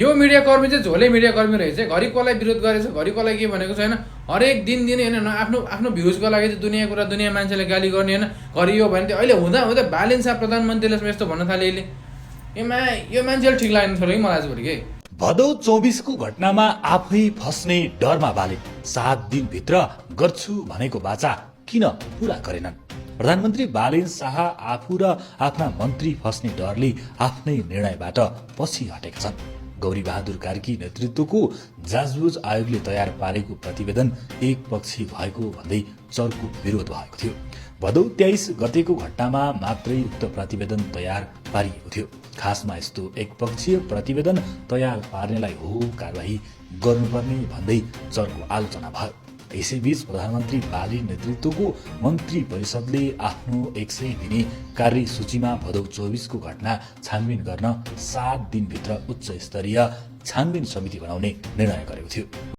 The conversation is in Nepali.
यो मिडिया कर्मी चाहिँ झोले मिडिया कर्मी रहेछ। घरि कसलाई विरोध गरेछ, घरि कसलाई के भनेको छैन। हरेक दिन होइन आफ्नो आफ्नो भ्युजको लागि चाहिँ दुनियाँ कुरा दुनियाँ मान्छेले गाली गर्ने होइन। घरि यो भने अहिले हुँदा हुँदा बालेन शाह प्रधानमन्त्रीले यस्तो भन्न थाले अहिले। यो मान्छेले ठिक लागेन छोरो कि मलाई आजभोलि के। भदौ 24 को घटनामा आफै फस्ने डरमा बालेन 7 दिनभित्र गर्छु भनेको बाचा किन पूरा गरेनन्? प्रधानमन्त्री बालेन शाह आफू र आफ्ना मन्त्री फस्ने डरले आफ्नै निर्णयबाट पछि हटेका छन्। गौरी बहादुर कार्की नेतृत्वको जाँचबुझ आयोगले तयार पारेको प्रतिवेदन एकपक्षी भएको भन्दै चर्को विरोध भएको थियो। भदौ 23 गतेको घटनामा मात्रै उक्त प्रतिवेदन तयार पारिएको थियो। खासमा यस्तो एकपक्षीय प्रतिवेदन तयार पार्नेलाई हो कारबाही गर्नुपर्ने भन्दै चर्को आलोचना भयो। यसैबीच प्रधानमन्त्री बालेन नेतृत्वको मन्त्री परिषदले आफ्नो 100 दिने कार्यसूचीमा भदौ 24 को घटना छानबिन गर्न 7 दिनभित्र उच्च स्तरीय छानबिन समिति बनाउने निर्णय गरेको थियो।